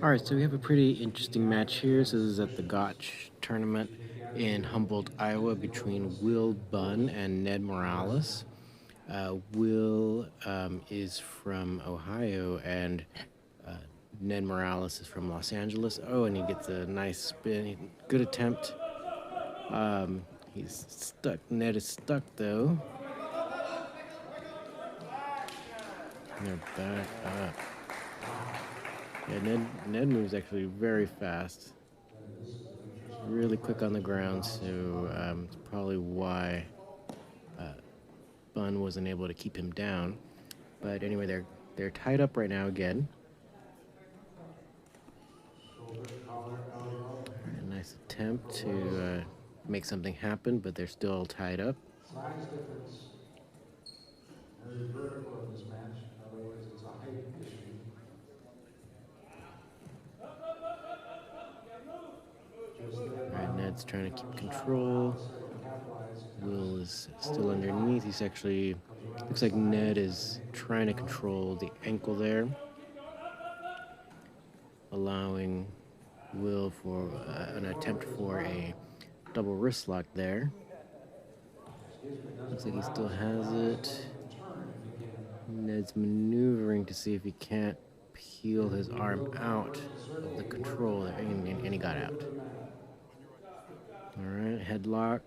Alright, so we have a pretty interesting match here. So this is at the Gotch tournament in Humboldt, Iowa, between Will Bunn and Ned Morales. Will is from Ohio, and uh, Ned Morales is from Los Angeles. Oh, and he gets a nice spin. Good attempt. He's stuck. Ned is stuck, though. And they're back up. Yeah, Ned moves actually very fast. Really quick on the ground, so it's probably why Bun wasn't able to keep him down. But anyway, they're tied up right now again. A nice attempt to make something happen, but they're still tied up. Size difference. Very vertical in this match. In other words, it's a height issue. All right, Ned's trying to keep control. Will is still underneath. He's actually, looks like Ned is trying to control the ankle there, allowing Will for an attempt for a double wrist lock there. Looks like he still has it. Ned's maneuvering to see if he can't peel his arm out of the control there, and he got out. All right, headlock.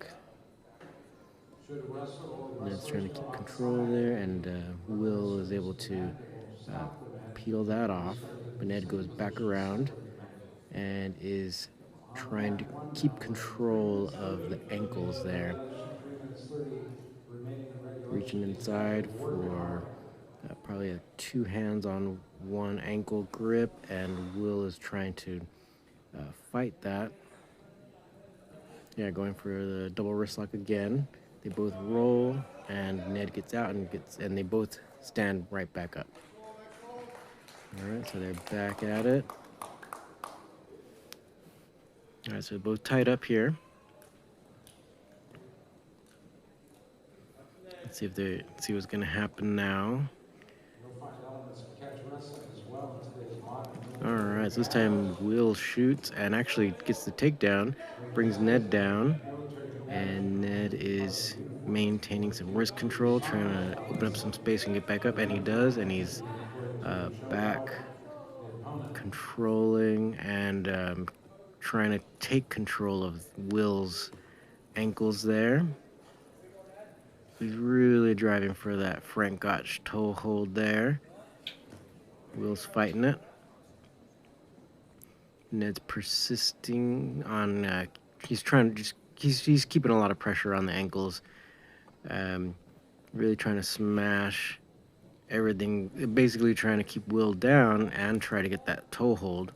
Ned's trying to keep control there, and Will is able to uh, peel that off. But Ned goes back around and is trying to keep control of the ankles there. Reaching inside for probably a two hands on one ankle grip, and Will is trying to fight that. Yeah, going for the double wrist lock again. They both roll, and Ned gets out and they both stand right back up. All right, so they're back at it. All right, so they're both tied up here. Let's see what's gonna happen now. All right, so this time Will shoots and actually gets the takedown, brings Ned down, and Ned is maintaining some wrist control, trying to open up some space and get back up, and he does, and he's back controlling and trying to take control of Will's ankles there. He's really driving for that Frank Gotch toe hold there. Will's fighting it. Ned's persisting on. He's trying to just. He's keeping a lot of pressure on the ankles. Really trying to smash everything. Basically trying to keep Will down and try to get that toe hold.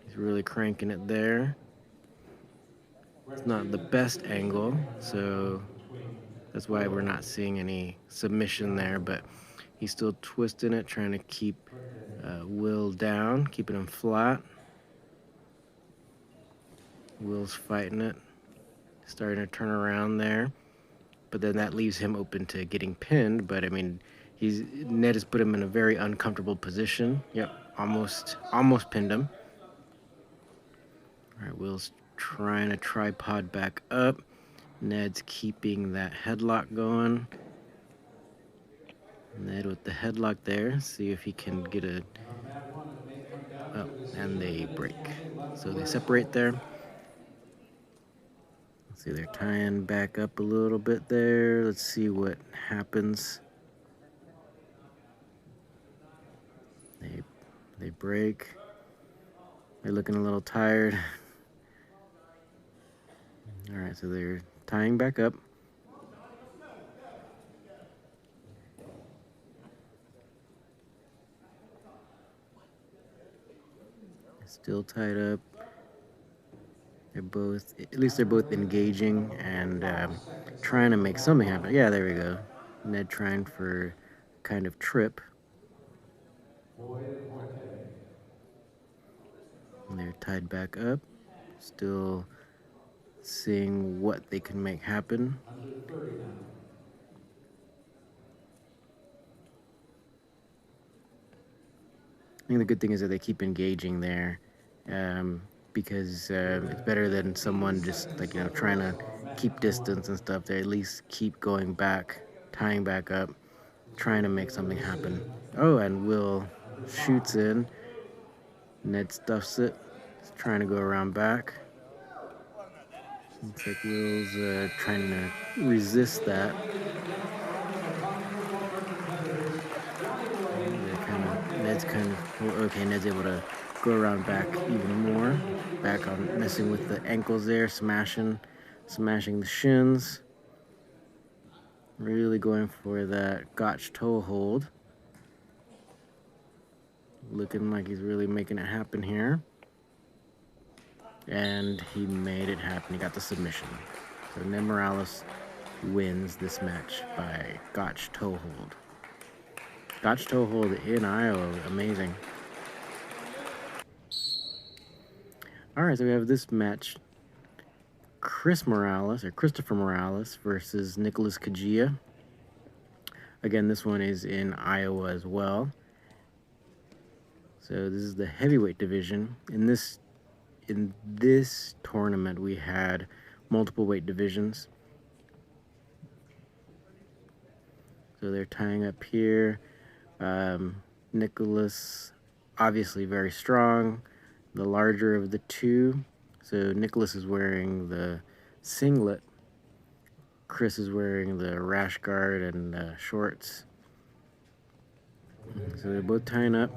He's really cranking it there. It's not the best angle, so that's why we're not seeing any submission there, but he's still twisting it, trying to keep Will down, keeping him flat. Will's fighting it, starting to turn around there, but then that leaves him open to getting pinned. But I mean, Ned has put him in a very uncomfortable position. Yep, almost pinned him. All right, Will's trying to tripod back up. Ned's keeping that headlock going. Ned with the headlock there. See if he can get a... Oh, and they break. So they separate there. Let's see, they're tying back up a little bit there. Let's see what happens. They break. They're looking a little tired. All right, so they're tying back up. Still tied up. They're both, at least they're both engaging and trying to make something happen. Yeah, there we go. Ned trying for kind of trip. And they're tied back up. Still seeing what they can make happen. I think the good thing is that they keep engaging there, um, because it's better than someone just like trying to keep distance and stuff. They at least keep going back, tying back up, trying to make something happen. Oh, and Will shoots in. Ned stuffs it. He's trying to go around back. Looks like Will's trying to resist that. Ned's kind of okay. Ned's able to go around back even more. Back on messing with the ankles there, smashing the shins. Really going for that Gotch toe hold. Looking like he's really making it happen here. And he made it happen. He got the submission. So Ned Morales wins this match by Gotch toe hold. Gotch toe hold in Iowa, amazing. All right, so we have this match: Christopher Morales versus Nicholas Kagia. Again, this one is in Iowa as well. So this is the heavyweight division. In this tournament, we had multiple weight divisions. So they're tying up here. Nicholas, obviously very strong, the larger of the two. So Nicholas is wearing the singlet. Chris is wearing the rash guard and shorts. So they're both tying up.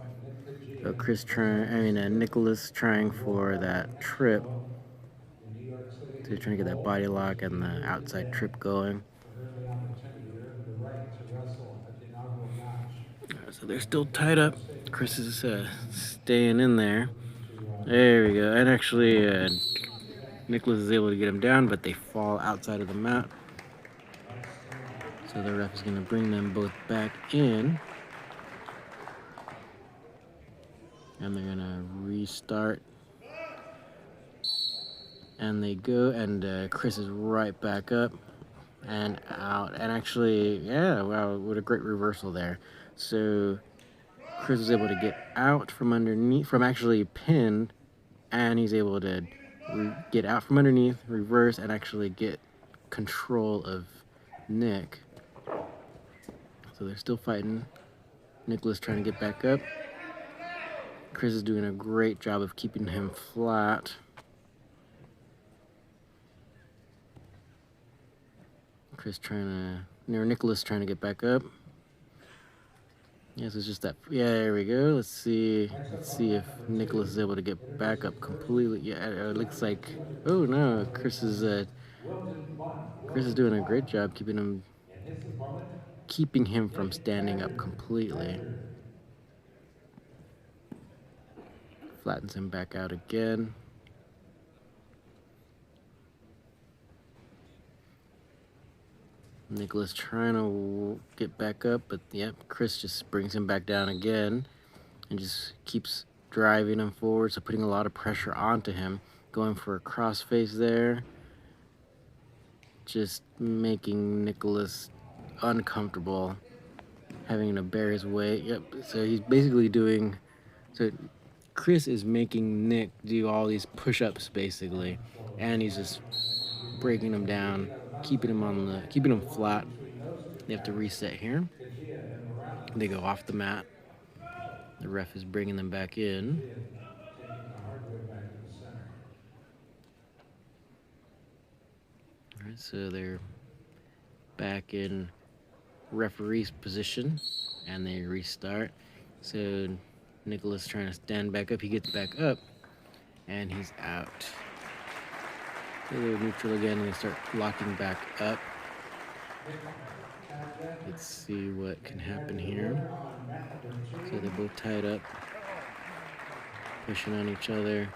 Nicholas trying for that trip. So he's trying to get that body lock and the outside trip going. So they're still tied up. Chris is staying in there. There we go. And actually, Nicholas is able to get him down, but they fall outside of the mat. So the ref is going to bring them both back in. And they're going to restart. And they go, and Chris is right back up and out. And actually, yeah, wow, what a great reversal there. So Chris is able to get out from underneath, from actually pinned, and he's able to get out from underneath, reverse, and actually get control of Nick. So they're still fighting. Nicholas trying to get back up. Chris is doing a great job of keeping him flat. Nicholas trying to get back up. Yes, it's just that. Yeah, there we go. Let's see if Nicholas is able to get back up completely. Yeah, it looks like. Oh no, Chris is doing a great job keeping him from standing up completely. Flattens him back out again. Nicholas trying to get back up, but yep, Chris just brings him back down again and just keeps driving him forward, so putting a lot of pressure onto him. Going for a crossface there. Just making Nicholas uncomfortable, having to bear his weight. Yep, so he's basically doing... So Chris is making Nick do all these push-ups, basically, and he's just breaking him down, keeping him flat. They have to reset here. They go off the mat. The ref is bringing them back in. All right, so they're back in referee's position, and they restart. So Nicholas trying to stand back up. He gets back up, and he's out. So they're neutral again, and they start locking back up. Let's see what can happen here. So they're both tied up, pushing on each other.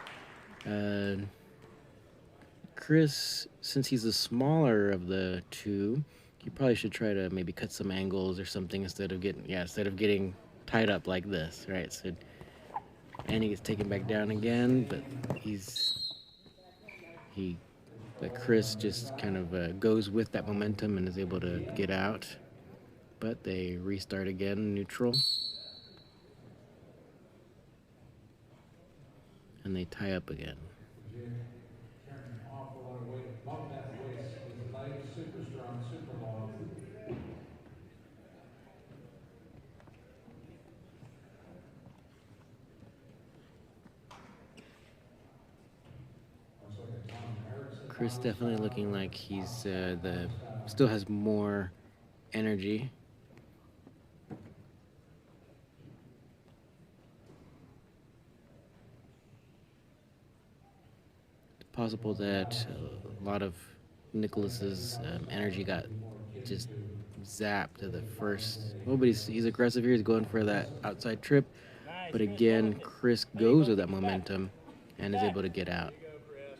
Chris, since he's the smaller of the two, you probably should try to maybe cut some angles or something instead of getting tied up like this, right? So, and he gets taken back down again, but Chris just kind of goes with that momentum and is able to get out. But they restart again, neutral. and they tie up again. Kagia carrying an awful lot of weight above that waist. His legs super strong, super long. Looks like a Tom Erickson Chris body definitely style looking or like he's Pacheck body the style. still has more energy. It's possible Going that balance with a lot of Pacheck Nicholas's body style energy might got be more akin just to zapped at where the he finds first. a Well, but he's aggressive here. He's going for that aggressive outside trip. Nice, But Chris. Go again, with it. Chris There you goes go. with that Keep his back. momentum Keep his and is back. able to get There out. you go, Chris.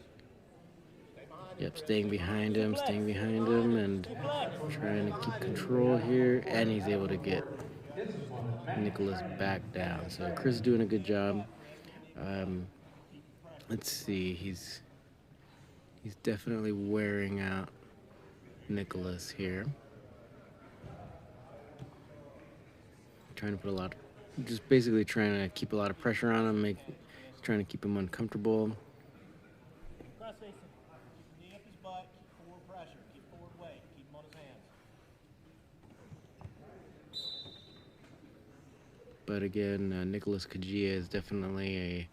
Stay behind him, Yep, Chris. Suplex. staying Stay behind behind him, him. and Suplex. trying to keep usually control have to here. report And he's have able to to get report his opponent back to Nicholas training back down. at So training. Chris is doing a good job. Um, let's see, he's definitely wearing out Nicholas here. Trying to put a lot, just basically trying to keep a lot of pressure on him, trying to keep him uncomfortable. Cross face him. Keep the knee up his butt. Keep forward pressure. Keep forward weight. Keep him on his hands. But again, Nicholas Kagia is definitely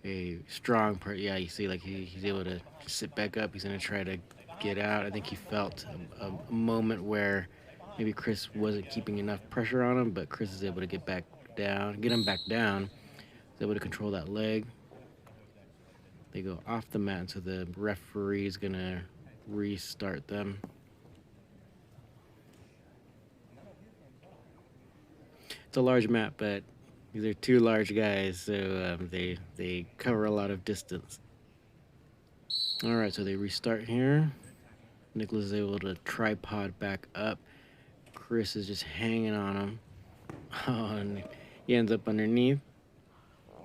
a strong part. Yeah, you see, like he's able to just sit back up. He's gonna try to get out. I think he felt a moment where maybe Chris wasn't keeping enough pressure on him, but Chris is able to get him back down. He's able to control that leg. They go off the mat, so the referee is gonna restart them. It's a large mat, but these are two large guys, so they cover a lot of distance. All right, so they restart here. Nicholas is able to tripod back up. Chris is just hanging on him. Oh, and he ends up underneath.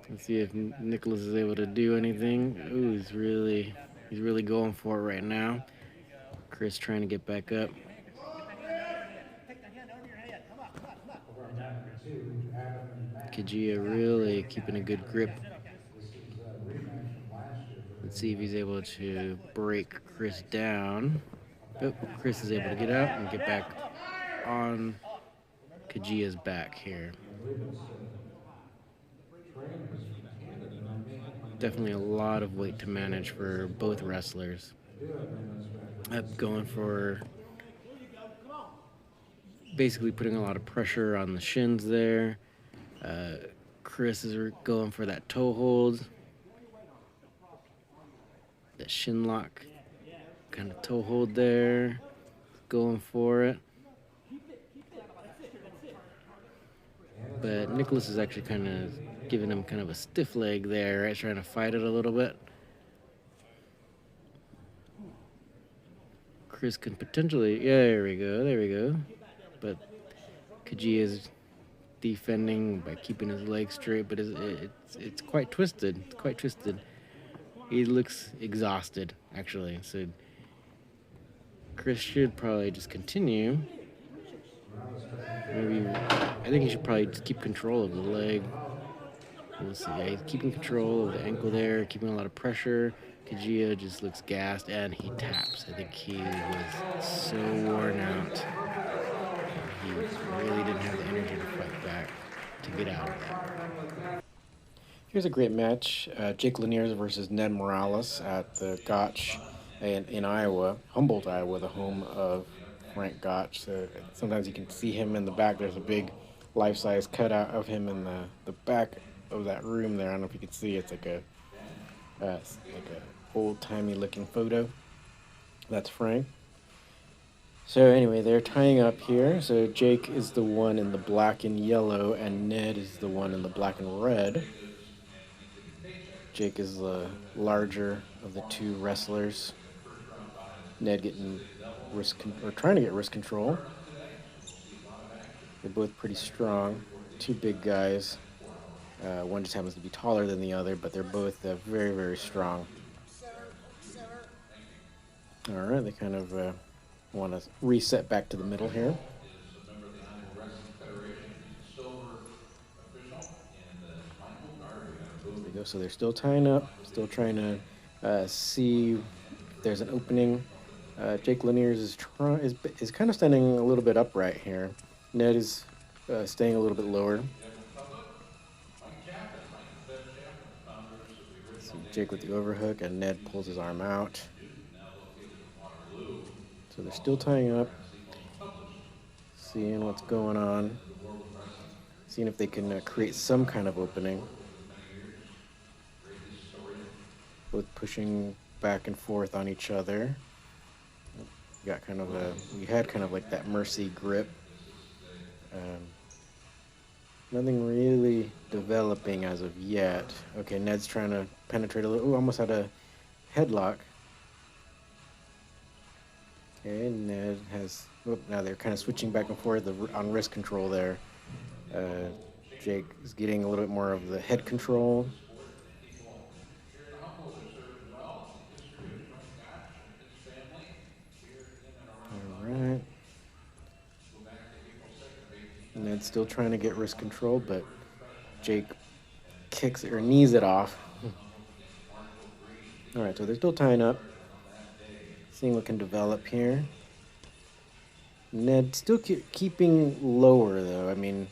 Let's see if Nicholas is able to do anything. Ooh, he's really going for it right now. Chris trying to get back up. Over on mat number 2, Adam and Matt Kagia really Gotch. keeping a good grip. This is a rematch from last year where Let's they see if he's able to break Chris down. a Oh, back half Chris is able to get out and get back on Kagia's back here. I believe it's trainers from Canada. And Definitely a lot of weight to manage for both wrestlers. I do have my notes back. Up going for basically putting a lot of pressure on the shins there. Chris is going for that toe hold, that shin lock kind of toe hold there, going for it. But Nicholas is actually kind of giving him kind of a stiff leg there, right? Trying to fight it a little bit. Chris can potentially, yeah, there we go. But Kaji is defending by keeping his legs straight, but it's quite twisted. It's quite twisted. He looks exhausted, actually. So Chris should probably just continue. Maybe I think he should probably just keep control of the leg. We'll see. Yeah, he's keeping control of the ankle there, keeping a lot of pressure. Kagia just looks gassed and he taps. I think he was so worn out. He really didn't have the energy to fight back to get out of that. Here's a great match. Jake Laniers versus Ned Morales at the Gotch in Iowa, Humboldt, Iowa, the home of Frank Gotch. So sometimes you can see him in the back. There's a big life-size cutout of him in the back of that room there. I don't know if you can see. It's like a old-timey looking photo. That's Frank. So anyway, they're tying up here. So Jake is the one in the black and yellow, and Ned is the one in the black and red. Jake is the larger of the two wrestlers. Ned getting trying to get wrist control. They're both pretty strong. Two big guys. One just happens to be taller than the other, but they're both very, very strong. All right, they kind of want to reset back to the middle here. go. So they're still tying up, still trying to see if there's an opening. Jake Lanier's is kind of standing a little bit upright here. Ned is staying a little bit lower. General public, Mike Chaffin, Mike and Bev Chaffin, the founders of the original See Jake with the Navy overhook, and Ned pulls his arm museum out. in Newton, now located in Waterloo. So they're still Also tying up, currently most published seeing what's author going on, in the world of wrestling. seeing if they He's can also create taken some time kind off of opening. motorsport over the many years. Great historian. Both pushing back and forth on each other. Got kind of a we had kind of like that mercy grip. Um, Nothing really developing as of yet. Okay, Ned's trying to penetrate a little. Ooh, almost had a headlock. Okay, Ned has. Oh, now they're kind of switching back and forth on wrist control there. Uh, Jake is getting a little bit more of the head control. People here in Humboldt have served well in the history of Frank Gotch and his family here in and around All Humboldt. right. Go back to April 2nd of Ned's 1899. still trying to get wrist control, but First professional Jake match. And kicks Jake or Russell knees it off. in Humboldt against Marshall Green. All The right, so they're still series tying up, started on that day. seeing what can develop here. Ned still keeping lower though. I mean,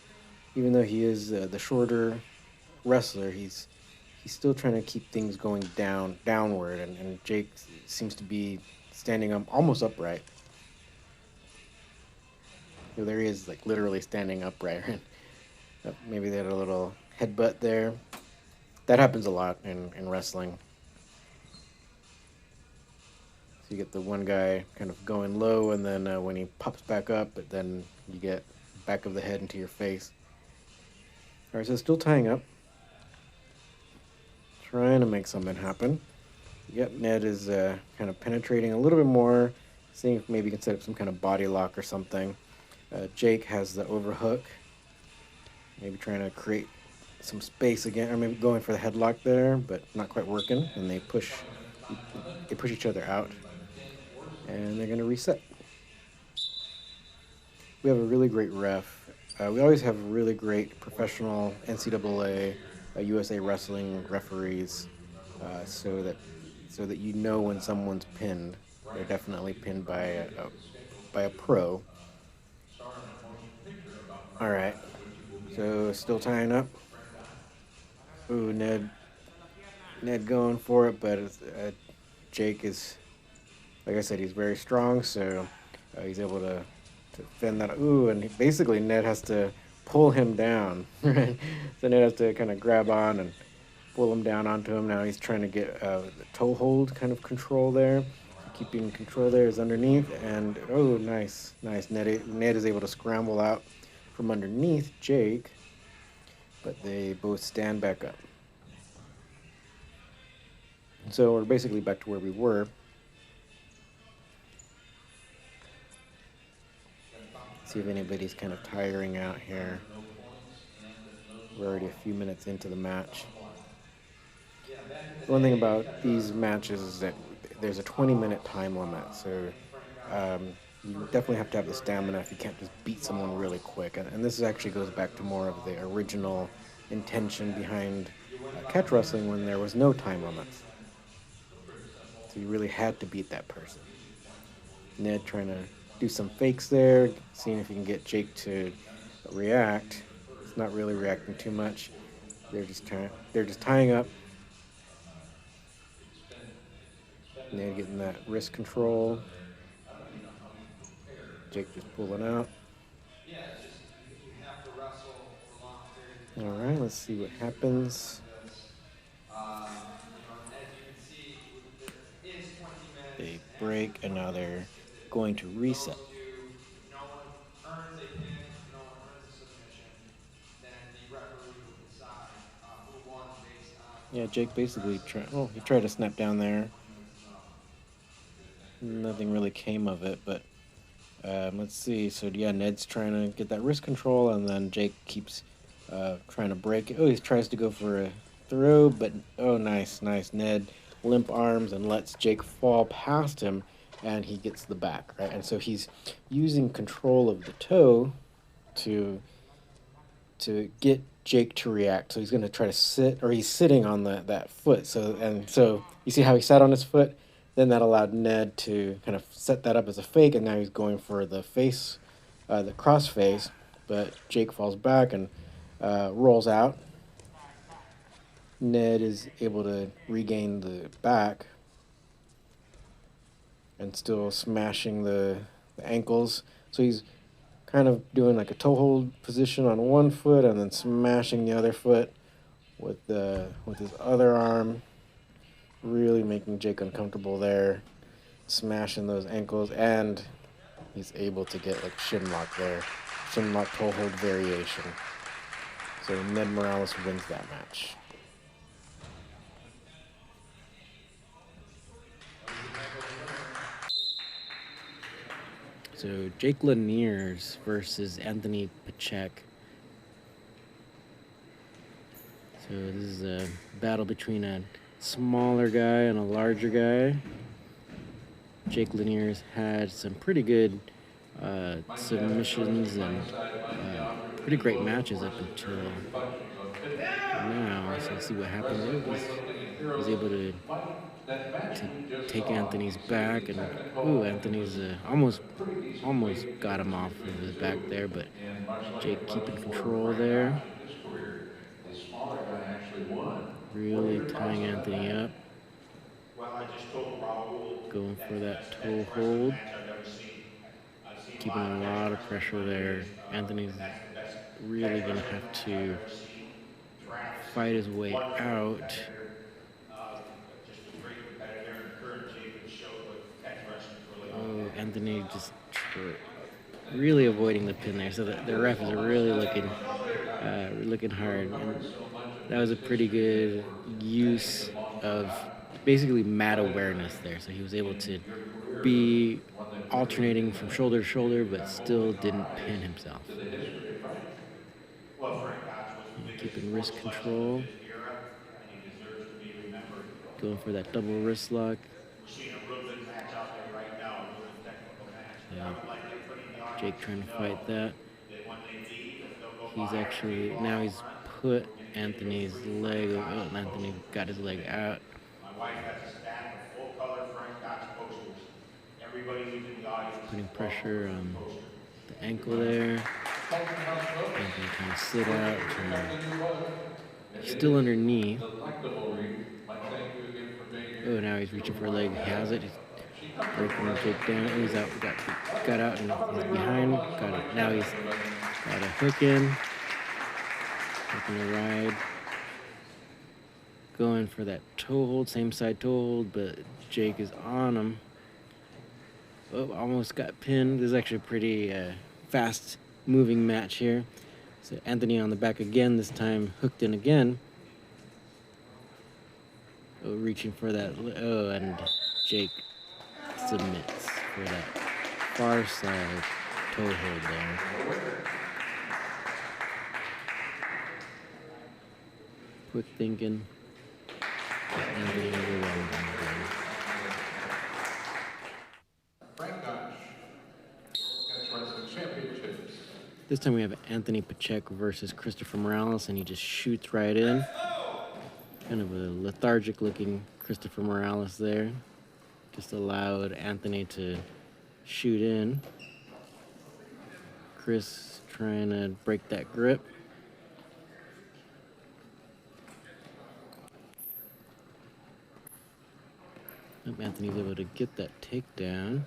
even though he is the shorter wrestler, he's still trying to keep things going downward, and Jake seems to be standing up almost upright. There he is, like literally standing upright. Maybe they had a little headbutt there. That happens a lot in wrestling. So you get the one guy kind of going low, and then when he pops back up, but then you get back of the head into your face. All right, so still tying up, trying to make something happen. Yep, Ned is kind of penetrating a little bit more, seeing if maybe he can set up some kind of body lock or something. Jake has the overhook, maybe trying to create some space again, or maybe going for the headlock there, but not quite working. And they push each other out, and they're gonna reset. We have a really great ref. We always have really great professional NCAA, USA wrestling referees, so that you know when someone's pinned. They're definitely pinned by a pro. Starring a motion picture about All Frank right, Gotch, which you will be so still tying up. Frank Gotch. Ooh, Ned going for it, but Jake is, like I said, he's very strong, so he's able to fend that. Ooh, and basically Ned has to pull him down. Right? So Ned has to kind of grab on and pull him down onto him. Now he's trying to get the toe hold kind of control there. So keeping control there is underneath, and oh, nice. Ned is able to scramble out from underneath Jake, but they both stand back up. So we're basically back to where we were. See if anybody's kind of tiring out here. We're already a few minutes into the match. The one thing about these matches is that there's a 20-minute time limit, so you definitely have to have the stamina if you can't just beat someone really quick. And this actually goes back to more of the original intention behind catch wrestling when there was no time limits. So you really had to beat that person. Ned trying to do some fakes there, seeing if he can get Jake to react. It's not really reacting too much. They're just tying up. Ned getting that wrist control. Jake just pulling out. Yeah, it's just you have to wrestle for long periods of All time. right, let's see what happens. This, as you can see, it is 20 minutes. They break, and now they're going to reset. No one earns a pin, no one earns a submission, then the referee will decide who won based on. Yeah, Jake basically tried. Oh, he tried to snap down there. Nothing really came of it, but let's see. So yeah, Ned's trying to get that wrist control, and then Jake keeps trying to break it. Oh, he tries to go for a throw, but oh, nice. Ned limp arms and lets Jake fall past him, and he gets the back, right? And so he's using control of the toe to get Jake to react. So he's gonna try to sit, or he's sitting on that foot. So you see how he sat on his foot. Then that allowed Ned to kind of set that up as a fake, and now he's going for the face, the cross face. But Jake falls back and rolls out. Ned is able to regain the back and still smashing the ankles. So he's kind of doing like a toe hold position on one foot and then smashing the other foot with his other arm, really making Jake uncomfortable there, smashing those ankles, and he's able to get like shin lock there, shin lock toe hold variation. So Ned Morales wins that match. So Jake Laniers versus Anthony Pacheck. So this is a battle between a smaller guy and a larger guy. Jake Laniers had some pretty good submissions and pretty great matches up until now. So let's see what happens. He's able to take Anthony's back, and Anthony's almost got him off of his back there, but Jake keeping control there, really tying Anthony up, Well, I just told Raul going that's for the that best bench toe press in a hold, match I've ever seen. I've seen keeping a lot a of bench lot of press pressure over the there. years. Anthony's That's the best really bench gonna press in a have match to I've ever seen. Travis is fight a his way wonderful out. competitor. Just a great competitor, and Kurt and Jake have showed what bench pressing is really all about. Anthony just really avoiding the pin there. So the ref is really looking hard, and that was a pretty good use of basically mat awareness there. So he was able to be alternating from shoulder to shoulder, but still didn't pin himself. to the history of Frank. Well, Frank Gotch was the And biggest keeping sports wrist legend of control, his era, and he deserves to be remembered. going for that double wrist lock. We're seeing a real good match out there right now, a real good technical match. But I Yeah. would like everybody in the audience Jake trying to to know fight that. that when they leave, if they'll go He's buy our actually table now out he's front, put we're going to give you a Anthony's free leg. Frank Gotch Oh, Anthony poster. got his leg out. My wife has a stack of full-color Frank Gotch posters. Everybody who's in the audience Putting is welcome pressure to a on poster. the ankle there. Anthony trying to sit out, He's still underneath. Delectable read. Mike, thank you again for being here. Oh, now he's reaching for a leg. He has it. He's breaking Jake down. Oh, he's out. Got out and he's behind. Got it. Now he's got a hook in. Taking a ride. Going for that toe hold. Same side toe hold, but Jake is on him. Oh, almost got pinned. This is actually a pretty fast moving match here. So Anthony on the back again, this time hooked in again. Oh, reaching for that. Oh, and Jake submits for that far side toe hold there. Quick thinking. Anthony overwhelmed him again. Frank Gotch. That's Wrestling Championships. This time we have Anthony Pacheck versus Christopher Morales, and he just shoots right in. Kind of a lethargic looking Christopher Morales there. Just allowed Anthony to shoot in. Chris trying to break that grip. Anthony's able to get that takedown.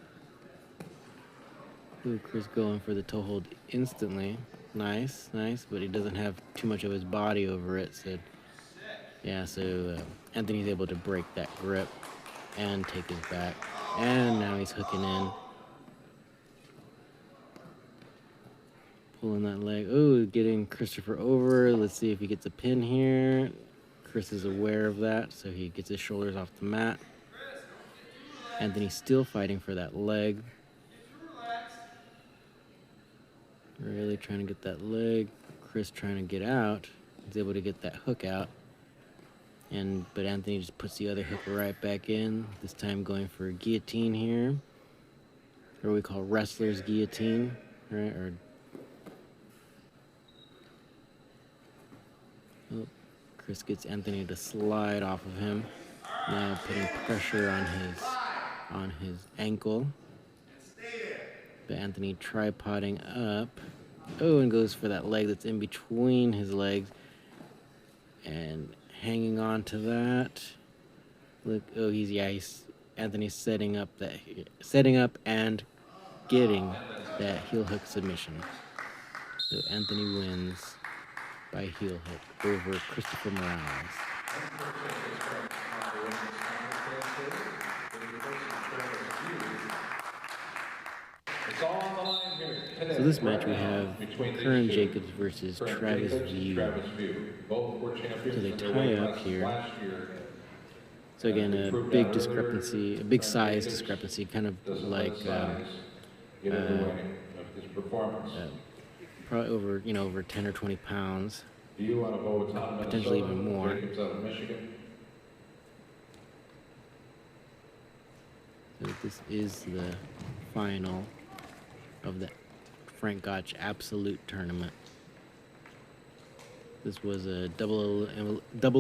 Ooh, Chris going for the toe hold instantly. Nice, but he doesn't have too much of his body over it. So, yeah, Anthony's able to break that grip and take his back. And now he's hooking in. Pulling that leg. Ooh, getting Christopher over. Let's see if he gets a pin here. Chris is aware of that, so he gets his shoulders off the mat. Anthony's still fighting for that leg. Really trying to get that leg. Chris trying to get out. He's able to get that hook out. But Anthony just puts the other hook right back in. This time going for a guillotine here. Or we call wrestler's guillotine, right? Or Chris gets Anthony to slide off of him. Now putting pressure on his ankle. But Anthony tripoding up. Oh, and goes for that leg that's in between his legs. And hanging on to that. Look, oh, he's Anthony's setting up and getting that heel hook submission. So Anthony wins by heel hook over Christopher Morales. So this match we have Curran Jacobs versus Travis View. So they tie up here. So again, a big discrepancy, a big size discrepancy, kind of like probably over 10 or 20 pounds, potentially even more. So this is the final of the Frank Gotch Absolute Tournament. This was a double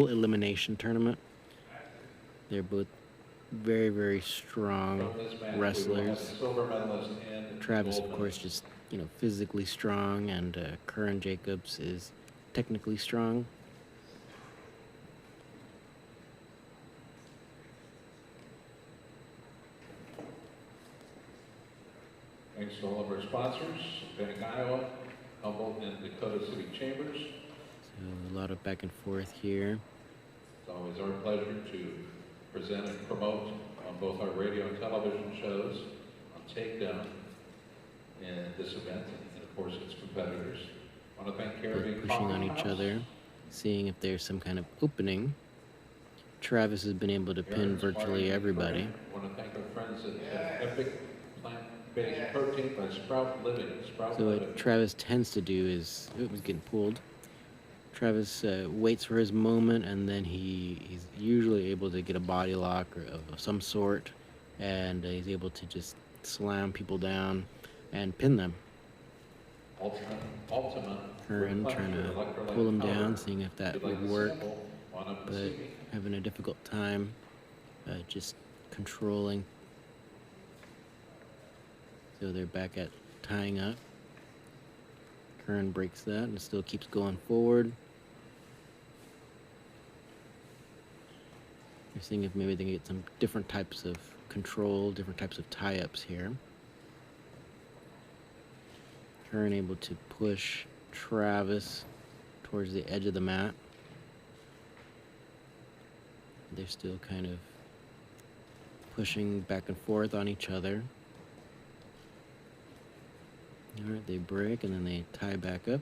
elimination tournament. They're both very, very strong wrestlers. Travis, of course, just physically strong, and Curran Jacobs is technically strong. Thanks to all of our sponsors, Bank Iowa, Humboldt, and Dakota City Chambers. So a lot of back and forth here. It's always our pleasure to present and promote on both our radio and television shows, on Takedown, and this event, and of course its competitors. I want to thank Caribbean Both pushing on each other, seeing if there's some kind of opening. Travis has been able to pin virtually everybody. I want to thank our friends at Epic Plant-Based Protein by Sprout Living. So what Travis tends to do is, he's getting pulled. Travis waits for his moment, and then he's usually able to get a body lock of some sort, and he's able to just slam people down and pin them. Curran trying to pull him down, seeing if that would work, but having a difficult time just controlling. So they're back at tying up. Curran breaks that and still keeps going forward. They're seeing if maybe they can get some different types of control, different types of tie-ups here. Curran able to push Travis towards the edge of the mat. They're still kind of pushing back and forth on each other. All right, they break and then they tie back up.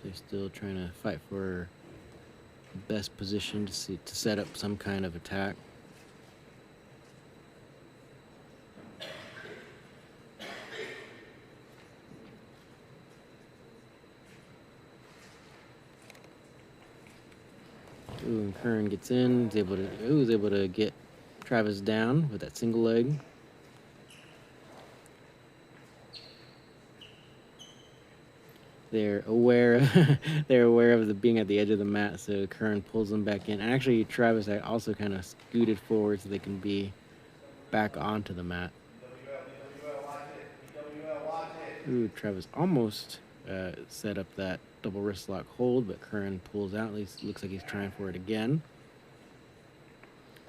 They're still trying to fight for the best position to set up some kind of attack. Ooh, and Curran gets in. Was able to get Travis down with that single leg. They're aware of the being at the edge of the mat, so Curran pulls them back in. And actually, Travis also kind of scooted forward so they can be back onto the mat. Ooh, Travis almost set up that double wrist lock hold, but Curran pulls out. At least looks like he's trying for it again.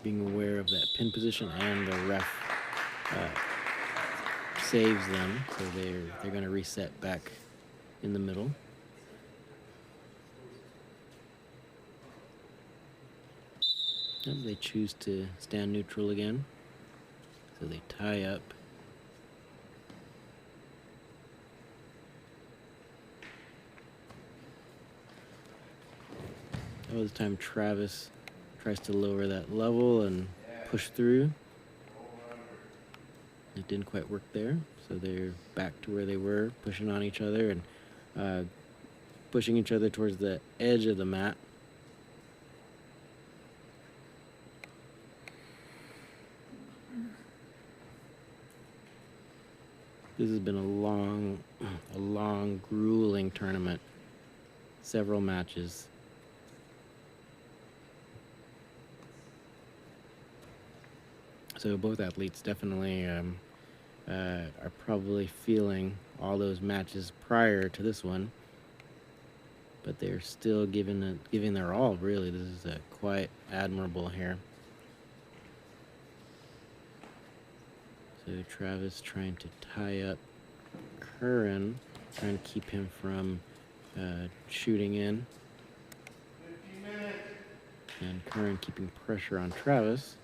Being aware of that pin position, and the ref saves them, so they're going to reset back in the middle. And they choose to stand neutral again, so they tie up. Oh, this time Travis tries to lower that level and push through. It didn't quite work there, so they're back to where they were, pushing on each other and pushing each other towards the edge of the mat. This has been a long, grueling tournament. Several matches. So both athletes definitely are probably feeling all those matches prior to this one, but they're still giving their all. Really, this is quite admirable here. So Travis trying to tie up Curran, trying to keep him from shooting in. 15 minutes. And Curran keeping pressure on Travis.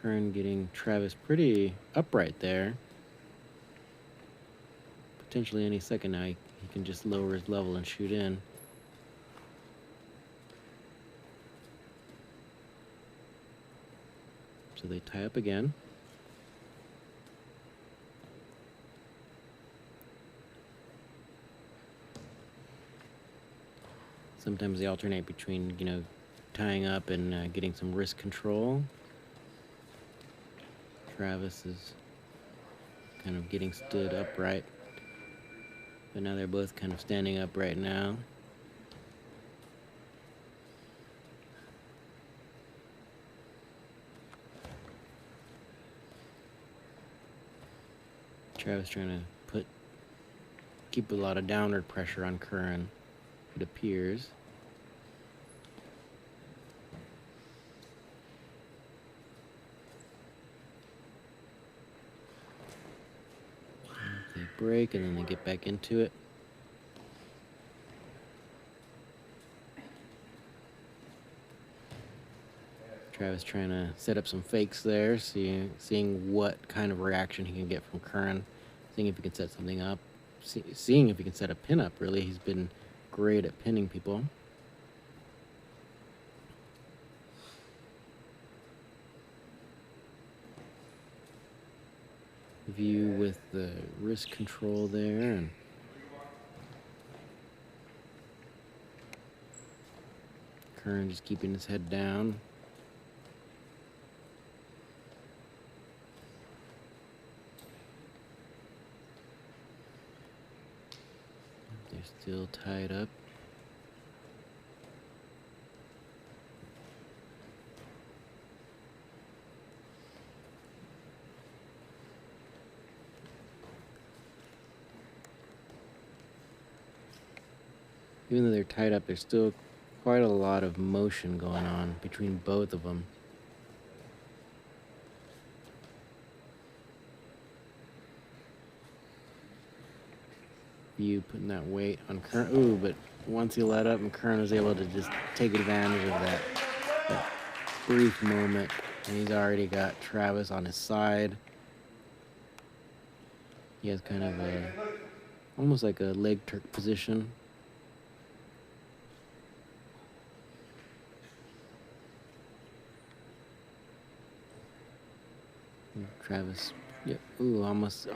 Curran getting Travis pretty upright there. Potentially any second now he can just lower his level and shoot in. So they tie up again. Sometimes they alternate between, tying up and getting some wrist control. Travis is kind of getting stood upright. But now they're both kind of standing up right now. Travis trying to keep a lot of downward pressure on Curran, it appears. They break and then they get back into it. Travis trying to set up some fakes there, seeing what kind of reaction he can get from Curran, seeing if he can set something up, seeing if he can set a pin up, really. He's been great at pinning people. View with the wrist control there, and Curran just keeping his head down. They're still tied up. Even though they're tied up, there's still quite a lot of motion going on between both of them. View putting that weight on Curran. Ooh, but once he let up and Curran was able to just take advantage of that brief moment, and he's already got Travis on his side. He has kind of almost like a leg Turk position. Travis, yep, ooh, almost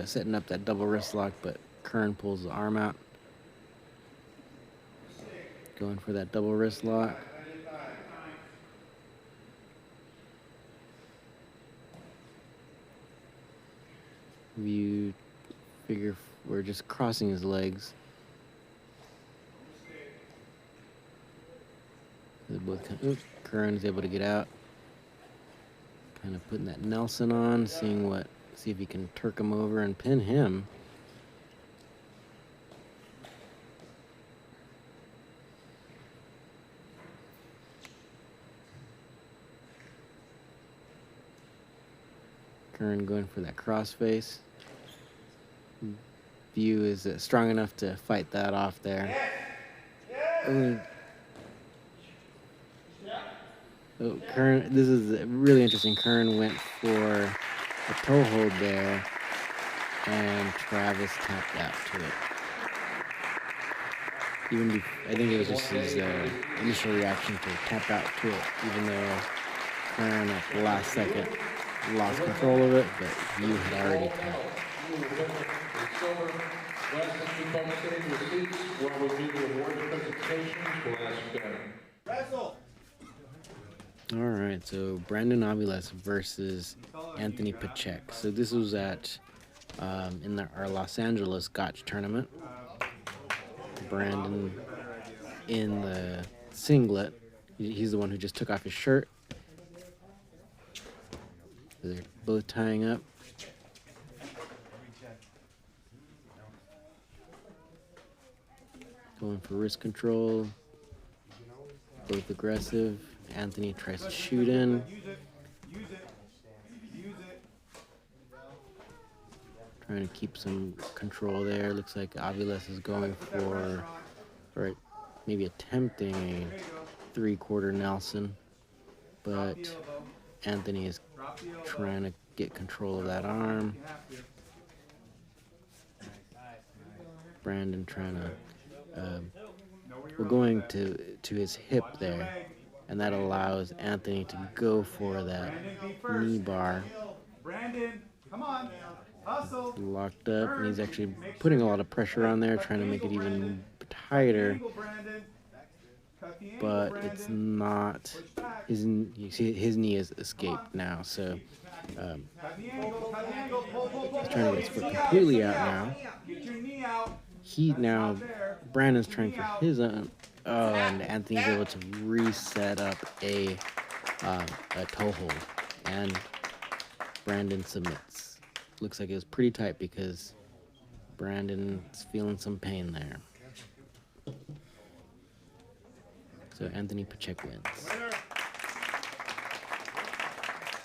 setting up that double wrist lock, but Curran pulls the arm out. Going for that double wrist lock. View, figure we're just crossing his legs. They both Curran is able to get out. Kind of putting that Nelson on, see if he can Turk him over and pin him. Curran going for that crossface. View is strong enough to fight that off there. Oh, Curran, this is really interesting. Curran went for a toe hold there, and Travis tapped out to it. I think it was just his initial reaction to tap out to it, even though Curran at the last second lost control of it, but View had already tapped. While we do the award presentations, we'll ask Wrestle. All right, so Brandon Aviles versus Anthony Pacheck. So this was at in our Los Angeles Gotch tournament. Brandon in the singlet. He's the one who just took off his shirt. They're both tying up. Going for wrist control. Both aggressive. Anthony tries to shoot in. Trying to keep some control there. Looks like Aviles is going for, or maybe attempting a three-quarter Nelson. But Anthony is trying to get control of that arm. Brandon trying to, we're going to his hip there, and that allows Anthony to go for that knee bar. Brandon, come on, hustle. Locked up, and he's actually putting a lot of pressure on there, trying to make it even tighter. But it's not. You see, his knee has escaped now, so he's trying to get his foot completely out now. Brandon's trying for his own. Oh, and Anthony's able to reset up a toe hold, and Brandon submits. Looks like it was pretty tight because Brandon's feeling some pain there. So Anthony Pacheck wins.